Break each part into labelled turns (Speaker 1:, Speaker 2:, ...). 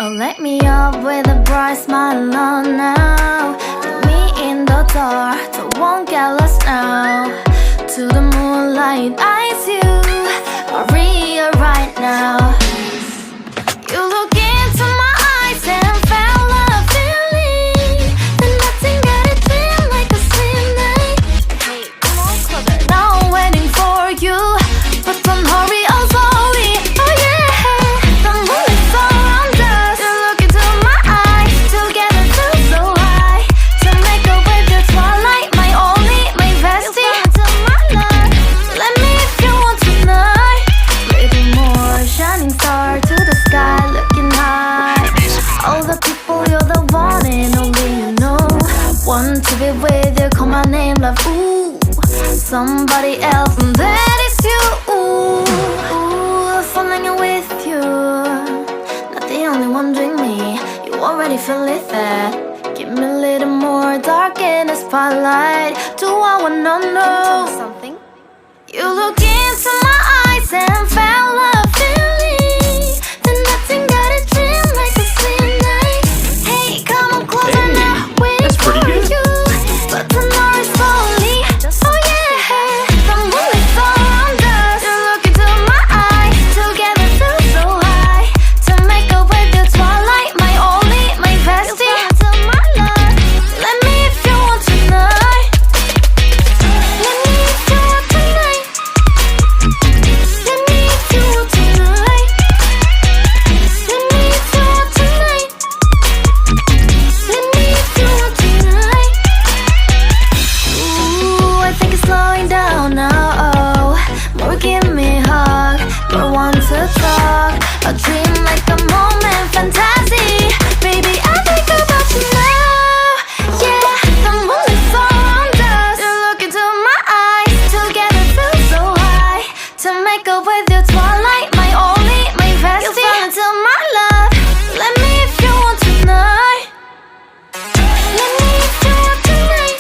Speaker 1: Oh, let me up with a bright smile on now. Put me in the dark, so won't get lost now. To the moonlight, eyes you, Maria right now. You look into my eyes and felt a feeling that nothing got it feel like a slim night. Hey, come on closer. Now I'm waiting for you, but don't hurry, oh slowly. Oh yeah, the moon is around us. You look into my eyes, together feel so high. To make up with the twilight, my only, my bestie. Into my life, let me if you want tonight. Little more shining star to the sky, looking high. All the people, you're the one and only you know. Want to be with you, call my name, love, ooh. Somebody else, and that is you, ooh. Falling in with you, not the only one doing me. You already feel it there. Give me a little more dark in the spotlight. Do I wanna know something? You look into my eyes and felt a feeling that nothing got it feel like a slim night. Hey, come on closer now, waiting for you, but tomorrow is slowly. Oh yeah, the moon is around us. You look into my eyes, together feel so high. To make up with the twilight, my only, my bestie. Into my life, let me if you want tonight. Let me if you want tonight. Let me if you want tonight. Let me if you want tonight. Let me if you want tonight. Ooh, I think it's slowing down now. Oh, more give me a hug, more want to talk. A dream like a moment, fantasy. Baby, I think about you now. Yeah, the moon is around us. You look into my eyes, together feel so high. To make up with your twilight, my only, my bestie. You fall into my love. Let me if you want tonight. Let me if you want tonight.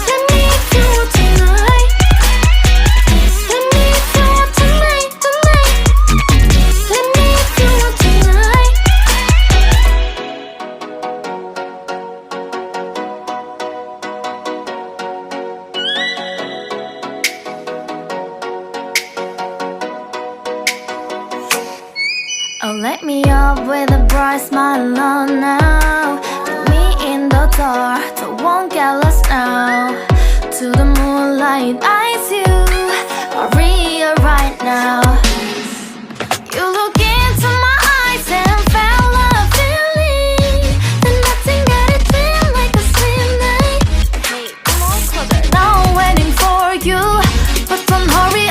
Speaker 1: Let me if you want tonight. Let me if you want tonight, tonight. Let me if you want tonight. Oh, let me up with a bright smile on now. Put me in the dark, so won't get lost now. To the moonlight, eyes you, Maria right now. You look into my eyes and felt a feeling that nothing got it feel like a slim night. Hey, come on closer. Now I'm waiting for you, but don't hurry,